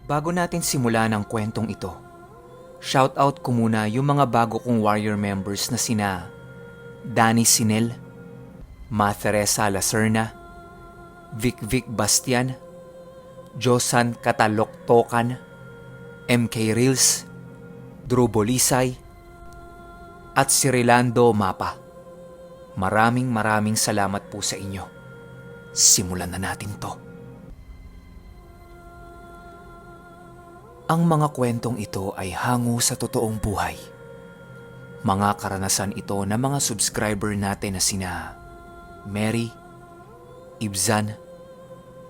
Bago natin simulan ang kwentong ito, shoutout ko muna yung mga bago kong warrior members na sina Danny Sinel, Ma Teresa Lacerna, Vic Vic Bastian, Josan Kataloktokan, MK Reels, Drew Bolisay, at si Relando Mapa. Maraming salamat po sa inyo. Simulan na natin to. Ang mga kwentong ito ay hango sa totoong buhay. Mga karanasan ito ng mga subscriber natin na sina Mary, Ibzan,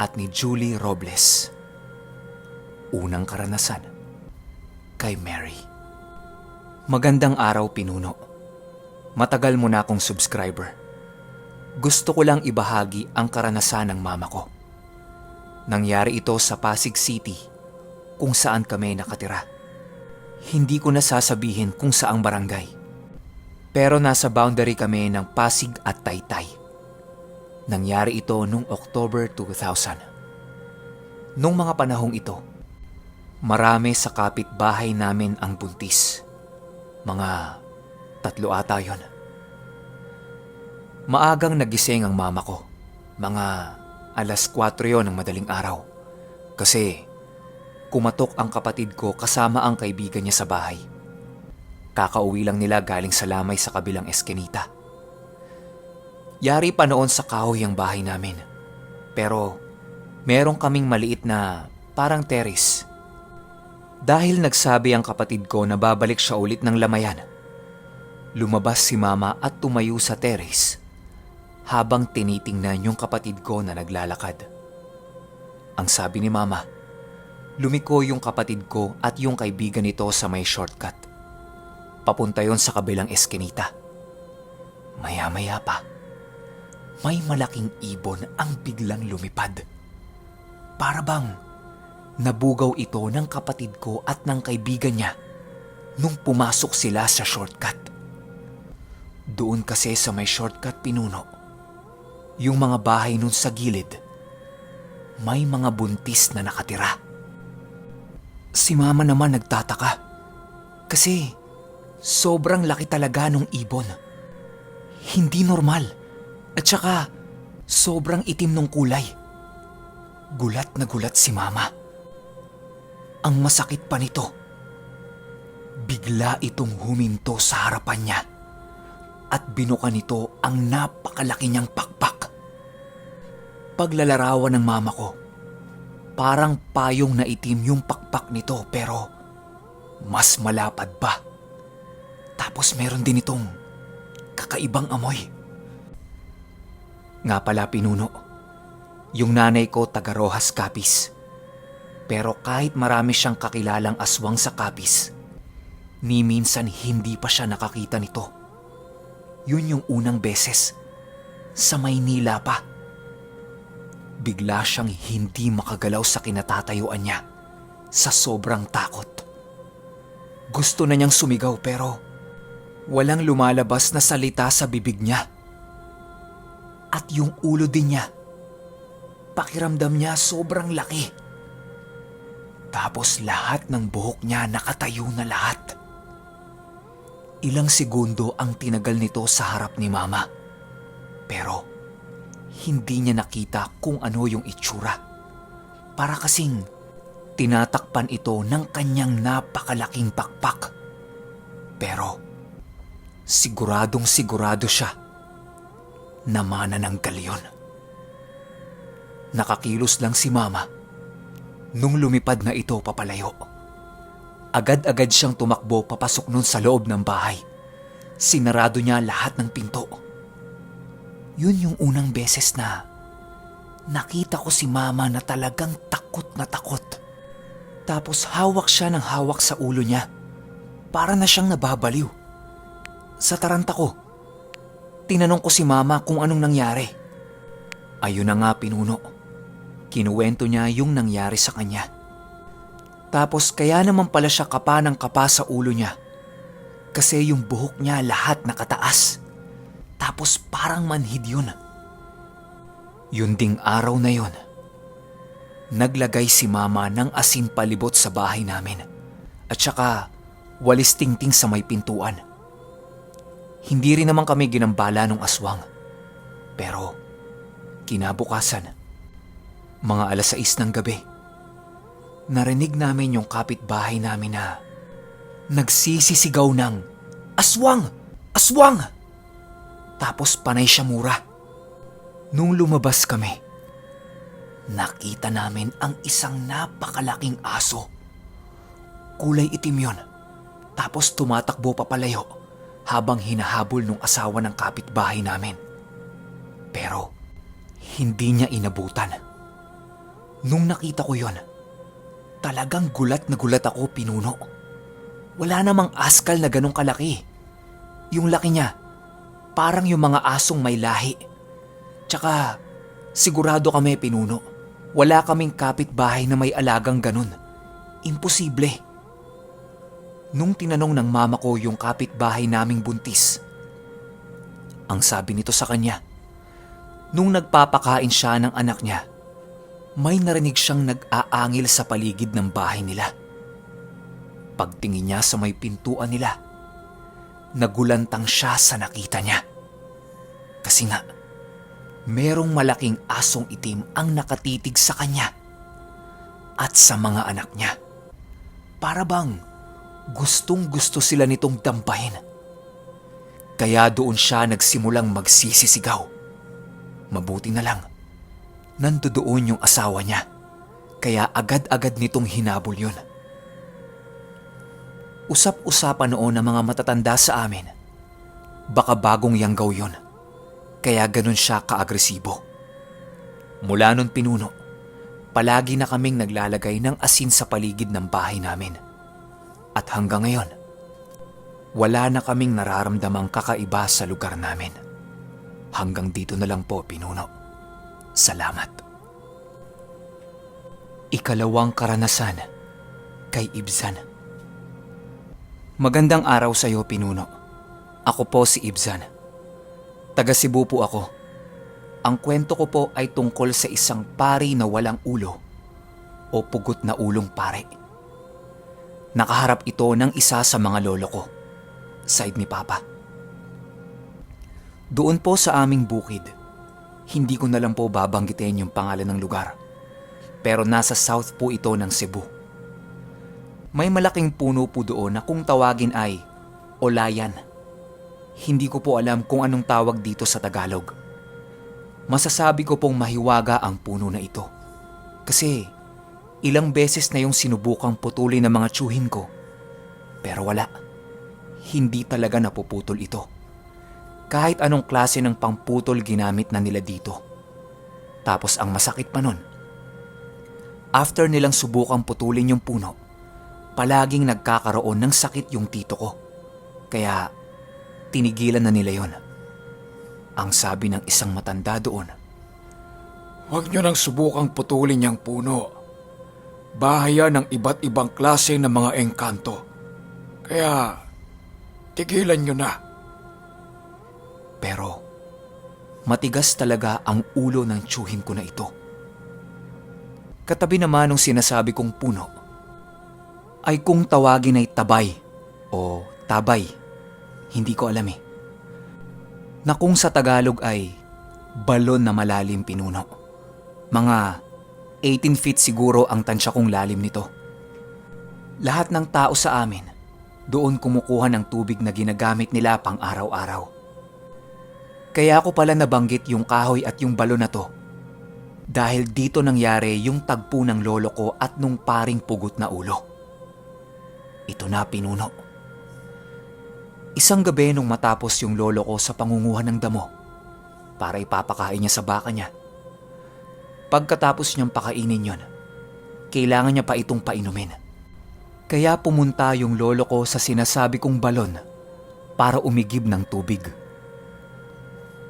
at ni Julie Robles. Unang karanasan, kay Mary. Magandang araw, Pinuno. Matagal mo na akong subscriber. Gusto ko lang ibahagi ang karanasan ng mama ko. Nangyari ito sa Pasig City, kung saan kami nakatira. Hindi ko na sasabihin kung saang barangay. Pero nasa boundary kami ng Pasig at Taytay. Nangyari ito noong October 2000. Noong mga panahong ito, marami sa kapitbahay namin ang buntis. Mga 3 ata yon. Maagang nagising ang mama ko. Mga 4:00 yon ng madaling araw. Kasi kumatok ang kapatid ko kasama ang kaibigan niya sa bahay. Kakauwi lang nila galing sa lamay sa kabilang eskinita. Yari pa noon sa kahoy ang bahay namin. Pero meron kaming maliit na parang terrace. Dahil nagsabi ang kapatid ko na babalik siya ulit ng lamayan, lumabas si mama at tumayo sa terrace habang tinitingnan yung kapatid ko na naglalakad. Ang sabi ni mama, lumiko yung kapatid ko at yung kaibigan nito sa may shortcut. Papunta yon sa kabilang eskinita. Maya-maya pa, may malaking ibon ang biglang lumipad. Para bang nabugaw ito ng kapatid ko at ng kaibigan niya nung pumasok sila sa shortcut. Doon kasi sa may shortcut, Pinuno, yung mga bahay nun sa gilid, may mga buntis na nakatira. Si mama naman nagtataka kasi sobrang laki talaga nung ibon. Hindi normal at saka sobrang itim nung kulay. Gulat na gulat si mama. Ang masakit pa nito, bigla itong huminto sa harapan niya at binuka nito ang napakalaki niyang pakpak. Paglalarawan ng mama ko, parang payong na itim yung pakpak nito pero mas malapad pa. Tapos meron din itong kakaibang amoy. Nga pala, Pinuno, yung nanay ko taga Rojas, Capiz. Pero kahit marami siyang kakilalang aswang sa Capiz, ni minsan hindi pa siya nakakita nito. Yun yung unang beses, sa Maynila pa. Bigla siyang hindi makagalaw sa kinatatayuan niya sa sobrang takot. Gusto na niyang sumigaw pero walang lumalabas na salita sa bibig niya. At yung ulo din niya, pakiramdam niya sobrang laki. Tapos lahat ng buhok niya nakatayo na lahat. Ilang segundo ang tinagal nito sa harap ni mama. Pero hindi niya nakita kung ano yung itsura. Para kasing tinatakpan ito ng kanyang napakalaking pakpak. Pero siguradong sigurado siya na manananggal yun. Nakakilos lang si mama nung lumipad na ito papalayo. Agad-agad siyang tumakbo papasok nun sa loob ng bahay. Sinarado niya lahat ng pinto. Yun yung unang beses na nakita ko si mama na talagang takot na takot. Tapos hawak siya ng hawak sa ulo niya. Para na siyang nababaliw. Sa taranta ko, tinanong ko si mama kung anong nangyari. Ayun na nga, Pinuno. Kinuwento niya yung nangyari sa kanya. Tapos kaya naman pala siya kapa ng kapa sa ulo niya. Kasi yung buhok niya lahat nakataas. Tapos parang manhid yun. Yun ding araw na yun, Naglagay si Mama ng asin palibot sa bahay namin at saka walis tingting sa may pintuan. Hindi rin naman kami ginambala ng aswang. Pero kinabukasan, mga 6:00 ng gabi, narinig namin yung kapitbahay namin na nagsisisigaw ng, "Aswang! Aswang!" Tapos panay siya mura. Nung lumabas kami, nakita namin ang isang napakalaking aso. Kulay itim yon. Tapos tumatakbo papalayo habang hinahabol nung asawa ng kapitbahay namin. Pero hindi niya inabutan. Nung nakita ko yon, talagang gulat na gulat ako, Pinuno. Wala namang askal na ganong kalaki. Yung laki niya, parang yung mga asong may lahi. Tsaka sigurado kami, Pinuno, wala kaming kapitbahay na may alagang ganun. Imposible. Nung tinanong ng mama ko yung kapitbahay naming buntis, ang sabi nito sa kanya, nung nagpapakain siya ng anak niya, may narinig siyang nag-aangil sa paligid ng bahay nila. Pagtingin niya sa may pintuan nila, nagulantang siya sa nakita niya. Kasi nga, merong malaking asong itim ang nakatitig sa kanya at sa mga anak niya. Para bang gustong-gusto sila nitong dampahin. Kaya doon siya nagsimulang magsisisigaw. Mabuti na lang, nandoon yung asawa niya, kaya agad-agad nitong hinabol yun. Usap-usapan noon ng mga matatanda sa amin, baka bagong yanggaw yun, kaya ganun siya kaagresibo. Mula nun, Pinuno, palagi na kaming naglalagay ng asin sa paligid ng bahay namin. At hanggang ngayon, wala na kaming nararamdamang kakaiba sa lugar namin. Hanggang dito na lang po, Pinuno. Salamat. Ikalawang karanasan kay Ibzan. Magandang araw sa iyo, Pinuno. Ako po si Ibzan. Taga Cebu po ako. Ang kwento ko po ay tungkol sa isang pari na walang ulo o pugot na ulong pare. Nakaharap ito ng isa sa mga lolo ko, side ni Papa. Doon po sa aming bukid, hindi ko na lang po babanggitin yung pangalan ng lugar, pero nasa south po ito ng Cebu. May malaking puno po doon na kung tawagin ay Olayan. Hindi ko po alam kung anong tawag dito sa Tagalog. Masasabi ko pong mahiwaga ang puno na ito. Kasi ilang beses na yung sinubukang putulin ng mga tiyuhin ko. Pero wala. Hindi talaga napuputol ito. Kahit anong klase ng pangputol ginamit na nila dito. Tapos ang masakit pa nun, after nilang subukang putulin yung puno, palaging nagkakaroon ng sakit yung tito ko. Kaya tinigilan na nila yon. Ang sabi ng isang matanda doon, "Huwag niyo nang subukang putulin niyang puno. Bahaya ng iba't ibang klase ng mga engkanto. Kaya tigilan niyo na." Pero matigas talaga ang ulo ng tiyuhin ko na ito. Katabi naman ng sinasabi kong puno ay kung tawagin ay tabay o tabay. Hindi ko alam eh. Na kung sa Tagalog ay balon na malalim, Pinuno. Mga 18 feet siguro ang tansya kong lalim nito. Lahat ng tao sa amin doon kumukuha ng tubig na ginagamit nila pang araw-araw. Kaya ako pala nabanggit yung kahoy at yung balon na to dahil dito nangyari yung tagpo ng lolo ko at nung paring pugot na ulo. Ito na, Pinuno. Isang gabi nung matapos yung lolo ko sa pangunguha ng damo para ipapakain niya sa baka niya. Pagkatapos niyang pakainin yon, kailangan niya pa itong painumin. Kaya pumunta yung lolo ko sa sinasabi kong balon para umigib ng tubig.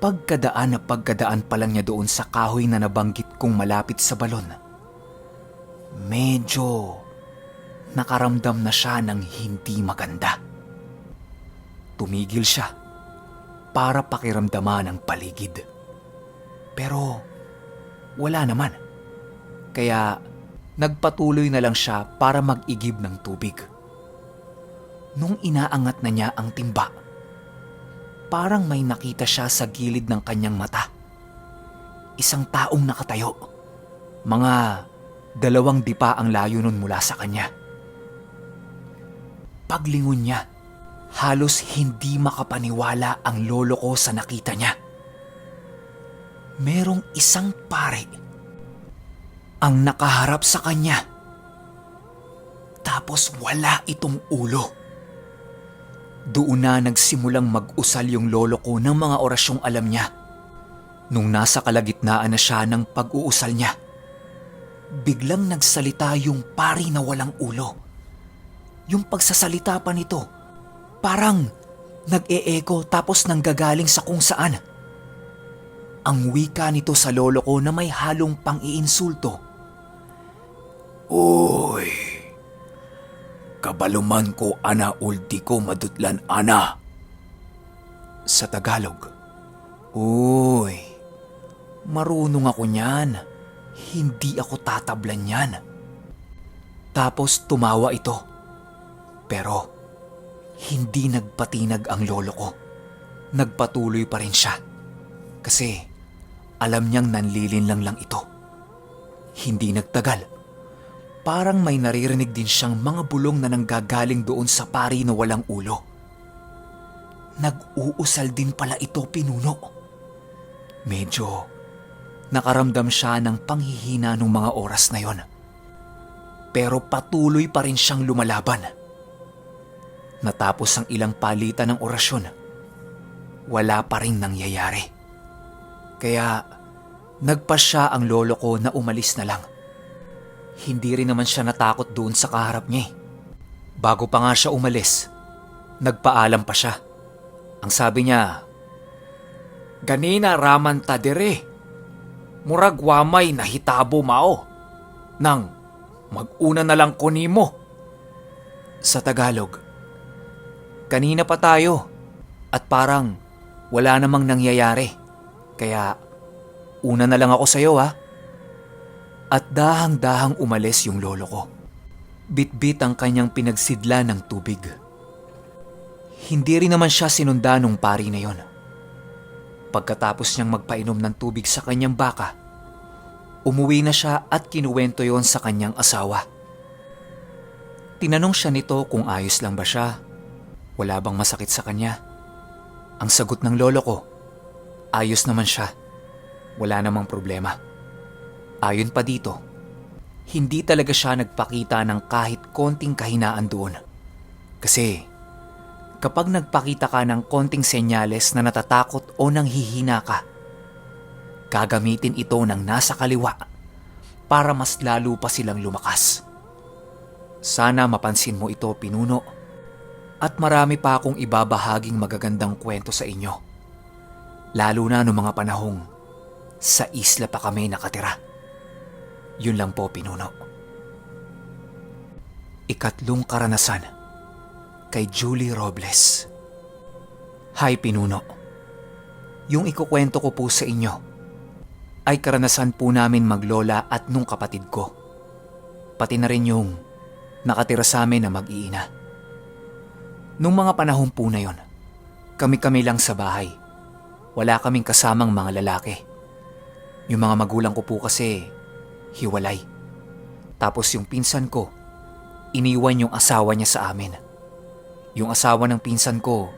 Pagkadaan na pagkadaan pa lang niya doon sa kahoy na nabanggit kong malapit sa balon, medyo nakaramdam na siya ng hindi maganda. Tumigil siya para pakiramdaman ang paligid. Pero wala naman. Kaya Nagpatuloy na lang siya para mag-igib ng tubig. Nung inaangat na niya ang timba, parang may nakita siya sa gilid ng kanyang mata. Isang taong nakatayo. Mga 2 dipa ang layo nun mula sa kanya. Paglingon niya, halos hindi makapaniwala ang lolo ko sa nakita niya. Merong isang pare ang nakaharap sa kanya. Tapos wala itong ulo. Doon na nagsimulang mag-usal yung lolo ko ng mga orasyong alam niya. Nung nasa kalagitnaan na siya ng pag-uusal niya, biglang nagsalita yung pari na walang ulo. Yung pagsasalita pa nito, parang nag-e-echo tapos nanggagaling sa kung saan. Ang wika nito sa lolo ko na may halong pang-iinsulto. "Uy, kabaluman ko ana ulti ko madutlan ana." Sa Tagalog, "Uy, marunong ako niyan. Hindi ako tatablan niyan." Tapos tumawa ito. Pero hindi nagpatinag ang lolo ko. Nagpatuloy pa rin siya. Kasi alam niyang nanlilinlang lang ito. Hindi nagtagal. Parang may naririnig din siyang mga bulong na nanggagaling doon sa pari na walang ulo. Nag-uusal din pala ito, pinuno. Medyo nakaramdam siya ng panghihina nung mga oras na yon. Pero patuloy pa rin siyang lumalaban. Natapos ang ilang palitan ng orasyon, wala pa rin nangyayari. Kaya nagpasya ang lolo ko na umalis na lang. Hindi rin naman siya natakot doon sa kaharap niya. Bago pa nga siya umalis, nagpaalam pa siya. Ang sabi niya, "Ganina raman ta dire. Murag wamay nahitabo mao. Nang mag-una na lang ko nimo." Sa Tagalog, "Kanina pa tayo at parang wala namang nangyayari. Kaya una na lang ako sa'yo ha." At dahang-dahang umalis yung lolo ko. Bit-bit ang kanyang pinagsidla ng tubig. Hindi rin naman siya sinunda nung pari na yon. Pagkatapos niyang magpainom ng tubig sa kanyang baka, umuwi na siya at kinuwento yon sa kanyang asawa. Tinanong siya nito kung ayos lang ba siya. Wala bang masakit sa kanya? Ang sagot ng lolo ko, ayos naman siya. Wala namang problema. Ayon pa dito, hindi talaga siya nagpakita ng kahit konting kahinaan doon. Kasi kapag nagpakita ka ng konting senyales na natatakot o nanghihina ka, gagamitin ito ng nasa kaliwa para mas lalo pa silang lumakas. Sana mapansin mo ito, pinuno. At marami pa akong ibabahaging magagandang kwento sa inyo. Lalo na noong mga panahong sa isla pa kami nakatira. Yun lang po, pinuno. Ikatlong karanasan kay Julie Robles. Hi, pinuno. Yung ikukwento ko po sa inyo ay karanasan po namin maglola at nung kapatid ko. Pati na rin yung nakatira sa amin na mag-iina. Nung mga panahon po na yon, kami-kami lang sa bahay. Wala kaming kasamang mga lalaki. Yung mga magulang ko po kasi hiwalay. Tapos yung pinsan ko, iniwan yung asawa niya sa amin. Yung asawa ng pinsan ko,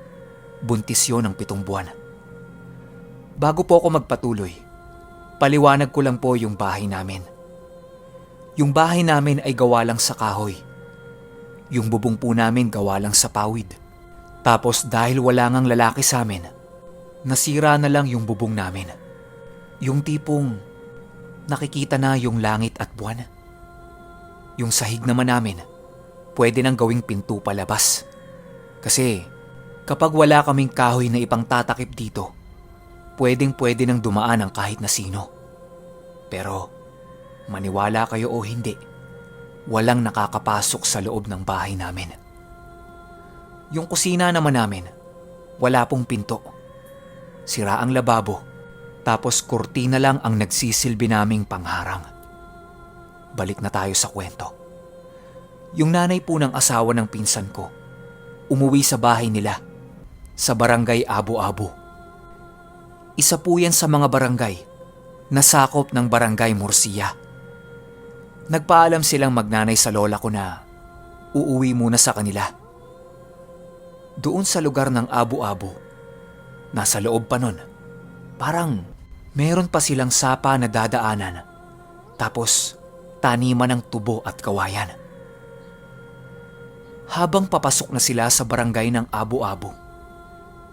buntis yun ng 7 buwan. Bago po ako magpatuloy, paliwanag ko lang po yung bahay namin. Yung bahay namin ay gawa lang sa kahoy. Yung bubong po namin gawa lang sa pawid. Tapos dahil wala ngang lalaki sa amin, nasira na lang yung bubong namin. Yung tipong nakikita na yung langit at buwan. Yung sahig naman namin, pwede nang gawing pinto palabas. Kasi kapag wala kaming kahoy na ipangtatakip dito, pwedeng-pwede nang dumaan ang kahit na sino. Pero maniwala kayo o hindi, walang nakakapasok sa loob ng bahay namin. Yung kusina naman namin, wala pong pinto. Sira ang lababo, tapos kurtina lang ang nagsisilbi naming pangharang. balik na tayo sa kwento. Yung nanay po ng asawa ng pinsan ko, umuwi sa bahay nila, sa barangay Abu-Abu. Isa po yan sa mga barangay na sakop ng barangay Murcia. Nagpaalam silang magnanay sa lola ko na uuwi muna sa kanila. Doon sa lugar ng Abu-Abu, nasa loob pa nun, parang meron pa silang sapa na dadaanan, tapos taniman ng tubo at kawayan. Habang papasok na sila sa barangay ng Abu-Abu,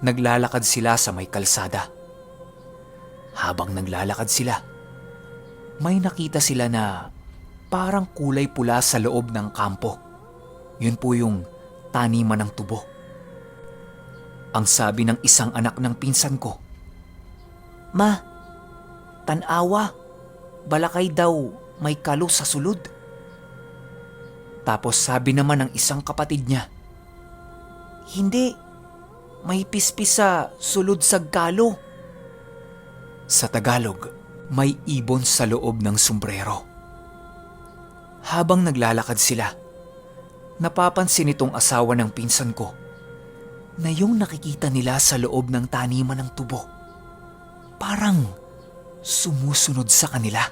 naglalakad sila sa may kalsada. Habang naglalakad sila, may nakita sila na parang kulay pula sa loob ng kampo. Yun po yung taniman ng tubo. Ang sabi ng isang anak ng pinsan ko, "Ma, tanawa, balakay daw may kalo sa sulod." Tapos sabi naman ng isang kapatid niya, "Hindi, may pispis sa sulod sa kalo." Sa Tagalog, may ibon sa loob ng sombrero. Habang naglalakad sila, napapansin itong asawa ng pinsan ko na yung nakikita nila sa loob ng taniman ng tubo, parang sumusunod sa kanila.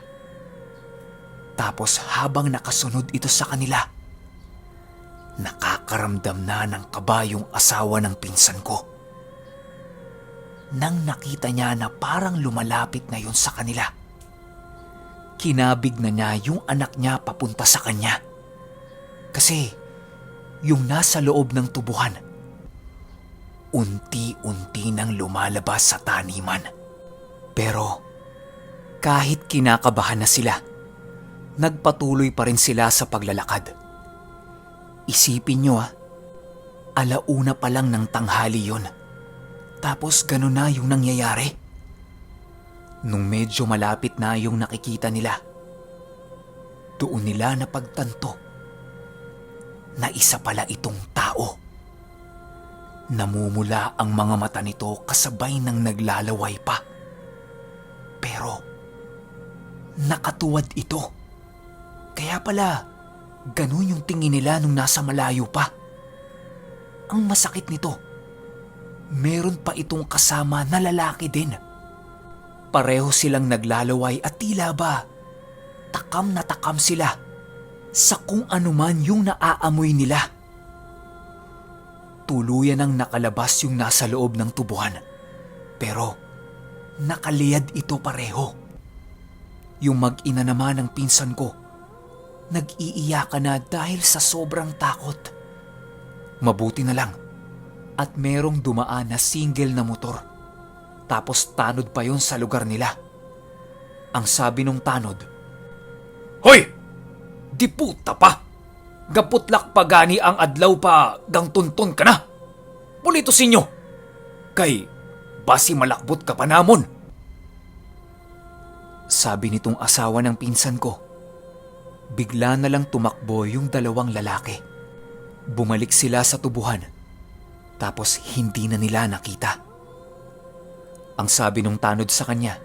Tapos habang nakasunod ito sa kanila, nakakaramdam na ng kaba yung asawa ng pinsan ko. Nang nakita niya na parang lumalapit na yun sa kanila, kinabig na niya yung anak niya papunta sa kanya. Kasi yung nasa loob ng tubuhan, unti-unti nang lumalabas sa taniman. Pero kahit kinakabahan na sila, nagpatuloy pa rin sila sa paglalakad. Isipin nyo alauna pa lang ng tanghali yon. Tapos ganun na yung nangyayari. Nung medyo malapit na yung nakikita nila, doon nila napagtanto na isa pala itong tao. Namumula ang mga mata nito kasabay ng naglalaway pa. Pero nakatuwad ito. Kaya pala ganun yung tingin nila nung nasa malayo pa. Ang masakit nito, meron pa itong kasama na lalaki din. Pareho silang naglalaway at tila ba takam na takam sila sa kung anuman yung naaamoy nila. Tuluyan ang nakalabas yung nasa loob ng tubuhan, pero nakaliyad ito pareho. Yung mag-ina naman ng pinsan ko, nag-iiyakan na dahil sa sobrang takot. Mabuti na lang at merong dumaan na single na motor. Tapos tanod pa yon sa lugar nila. Ang sabi nung tanod, "Hoy! Di puta pa! Gaputlak pa gani ang adlaw pa gang tunton ka na! Pulito sinyo! Kay basi malakbot ka pa namon!" Sabi nitong asawa ng pinsan ko. Bigla na lang tumakbo yung dalawang lalaki. Bumalik sila sa tubuhan. Tapos hindi na nila nakita. Ang sabi nung tanod sa kanya,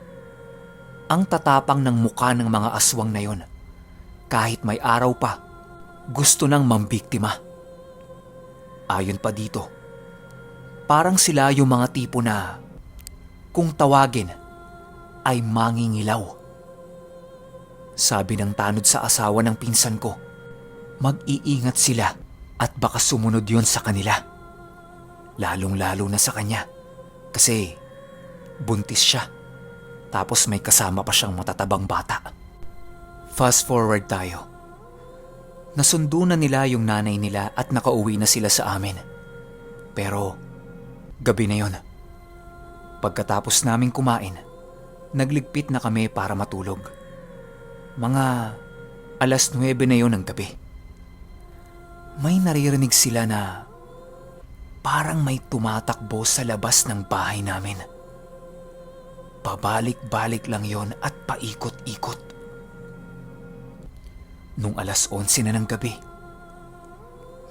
ang tatapang ng muka ng mga aswang na yon, kahit may araw pa, gusto nang mambiktima. Ayon pa dito, parang sila yung mga tipo na kung tawagin ay mangingilaw. Sabi ng tanod sa asawa ng pinsan ko, mag-iingat sila at baka sumunod yon sa kanila. Lalong-lalo na sa kanya kasi buntis siya. Tapos may kasama pa siyang matatabang bata. Fast forward tayo. Nasundo na nila yung nanay nila at nakauwi na sila sa amin. Pero gabi na yon. Pagkatapos naming kumain, nagligpit na kami para matulog. Mga 9:00 na yon ng gabi. May naririnig sila na parang may tumatakbo sa labas ng bahay namin. Pabalik-balik lang yon at paikot-ikot. Nung 11:00 na ng gabi,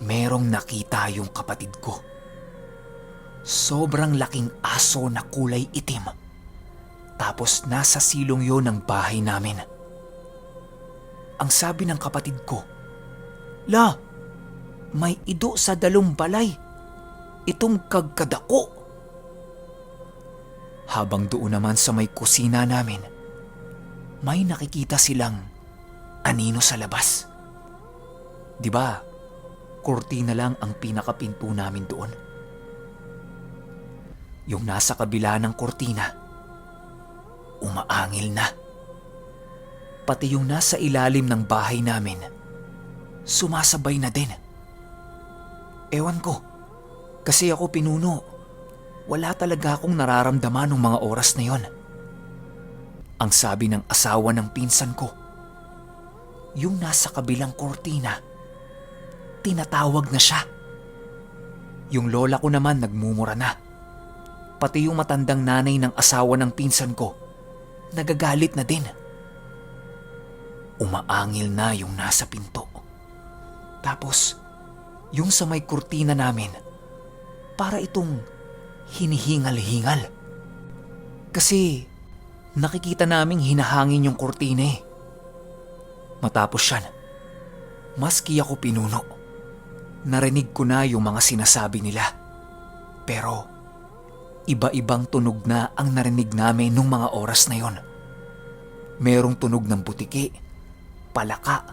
merong nakita yung kapatid ko. Sobrang laking aso na kulay itim. Tapos nasa silong yon ng bahay namin. ang sabi ng kapatid ko, "La, may ido sa dalong balay. Itong kagkadako." Habang doon naman sa may kusina namin, may nakikita silang anino sa labas. Di ba, kurtina lang ang pinakapinto namin doon. Yung nasa kabila ng kurtina, umaangil na. Pati yung nasa ilalim ng bahay namin, sumasabay na din. Ewan ko, kasi ako pinuno, wala talaga akong nararamdaman ng mga oras na yon. Ang sabi ng asawa ng pinsan ko, yung nasa kabilang kurtina, tinatawag na siya. Yung lola ko naman nagmumura na. Pati yung matandang nanay ng asawa ng pinsan ko, nagagalit na din. Umaangil na yung nasa pinto. Tapos, yung sa may kurtina namin, para itong hinihingal-hingal. Kasi nakikita naming hinahangin yung kurtina eh. Matapos yan, maski ako pinuno, narinig ko na yung mga sinasabi nila. Pero iba-ibang tunog na ang narinig namin nung mga oras na yon. Merong tunog ng butiki, palaka,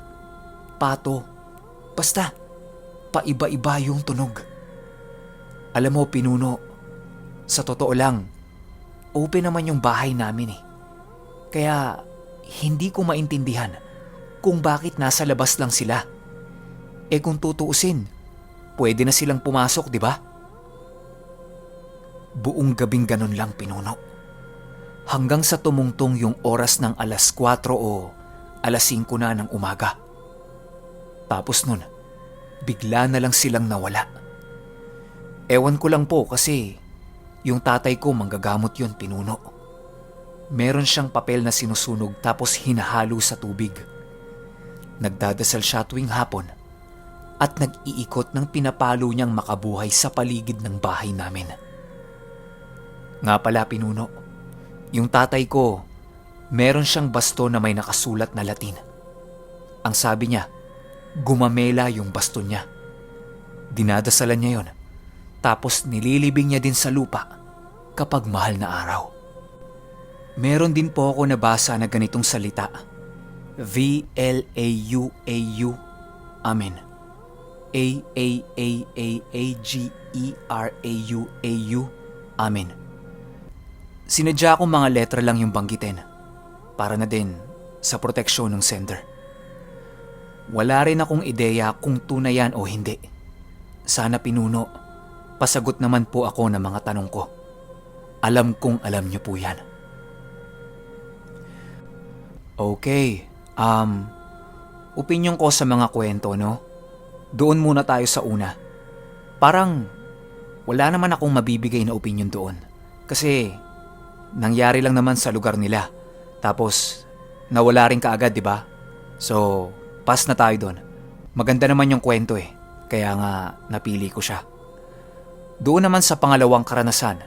pato, basta paiba-iba yung tunog. Alam mo, pinuno, sa totoo lang, open naman yung bahay namin eh. Kaya hindi ko maintindihan kung bakit nasa labas lang sila. Eh kung tutuusin, pwede na silang pumasok, di ba? Buong gabing ganun lang, pinuno. Hanggang sa tumungtong yung oras ng alas 4 o alas 5 na ng umaga. Tapos nun, bigla na lang silang nawala. Ewan ko lang po kasi yung tatay ko manggagamot yun, pinuno. Meron siyang papel na sinusunog tapos hinahalo sa tubig. Nagdadasal siya tuwing hapon at nag-iikot ng pinapalo niyang makabuhay sa paligid ng bahay namin. Nga pala, pinuno, yung tatay ko, meron siyang basto na may nakasulat na Latin. Ang sabi niya, gumamela yung basto niya. Dinadasalan niya yon, tapos nililibing niya din sa lupa kapag mahal na araw. Meron din po ako nabasa na ganitong salita, VLAUAU, Amen. AAAAAGERAUAU, Amen. Sinadya kong mga letra lang yung banggitin para na din sa proteksyon ng sender. Wala rin akong ideya kung tunay yan o hindi. Sana, pinuno, pasagot naman po ako ng mga tanong ko. Alam kong alam niyo po yan. Okay, opinion ko sa mga kwento, no? Doon muna tayo sa una. Parang wala naman akong mabibigay na opinion doon. Kasi nangyari lang naman sa lugar nila. Tapos nawala rin kaagad, di ba? So, pass na tayo doon. Maganda naman yung kwento eh. Kaya nga napili ko siya. Doon naman sa pangalawang karanasan.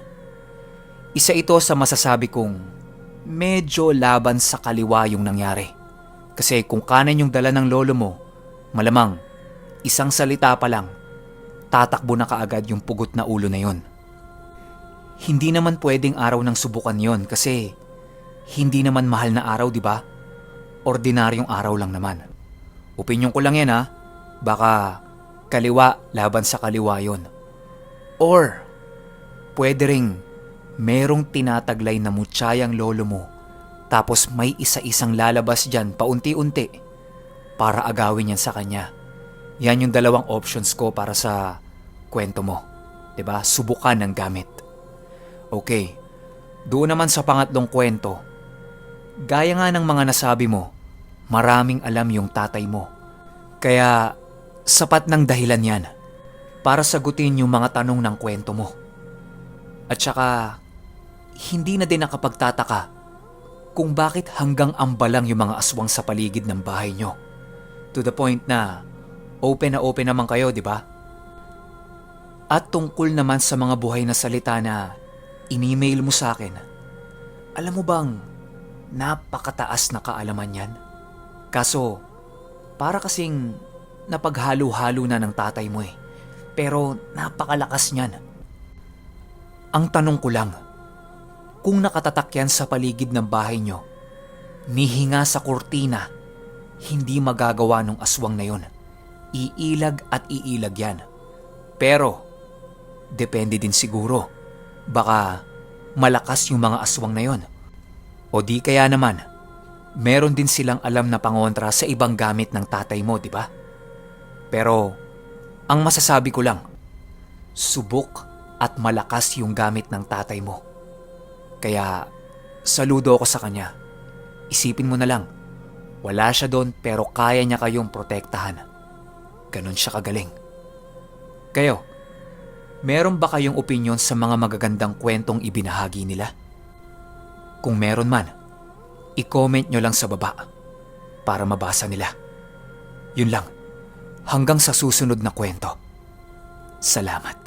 Isa ito sa masasabi kong medyo laban sa kaliwa yung nangyari. Kasi kung kanan yung dala ng lolo mo, malamang isang salita pa lang, tatakbo na kaagad yung pugot na ulo na yon. Hindi naman pwedeng araw ng subukan yon kasi hindi naman mahal na araw, di ba? Ordinaryong araw lang naman. Opinyon ko lang yan ha. Baka kaliwa laban sa kaliwa yon. Or pwede ring merong tinataglay na mutsayang lolo mo tapos may isa-isang lalabas dyan paunti-unti para agawin yan sa kanya. Yan yung dalawang options ko para sa kwento mo. 'Di ba? Subukan ng gamit. Okay. Doon naman sa pangatlong kwento. Gaya nga ng mga nasabi mo, maraming alam yung tatay mo. Kaya sapat ng dahilan yan para sagutin yung mga tanong ng kwento mo. At saka hindi na din nakapagtataka kung bakit hanggang ambalang yung mga aswang sa paligid ng bahay nyo. To the point na open naman kayo, di ba? At tungkol naman sa mga buhay na salita na in-email mo sa akin, alam mo bang napakataas na kaalaman yan? Kaso Para kasing napaghalo-halo na ng tatay mo eh. Pero napakalakas niyan. Ang tanong ko lang, kung nakatatak yan sa paligid ng bahay nyo, nihinga sa kurtina, hindi magagawa ng aswang na yon. Iilag at iilag yan. Pero, depende din siguro. Baka malakas yung mga aswang na yon. O di kaya naman, meron din silang alam na pangontra sa ibang gamit ng tatay mo, di ba? Pero, ang masasabi ko lang, subok at malakas yung gamit ng tatay mo. Kaya, saludo ako sa kanya. Isipin mo na lang, wala siya doon pero kaya niya kayong protektahan. Ganon siya kagaling. Kayo, meron ba kayong opinyon sa mga magagandang kwentong ibinahagi nila? Kung meron man, i-comment nyo lang sa baba para mabasa nila. Yun lang, hanggang sa susunod na kwento. Salamat.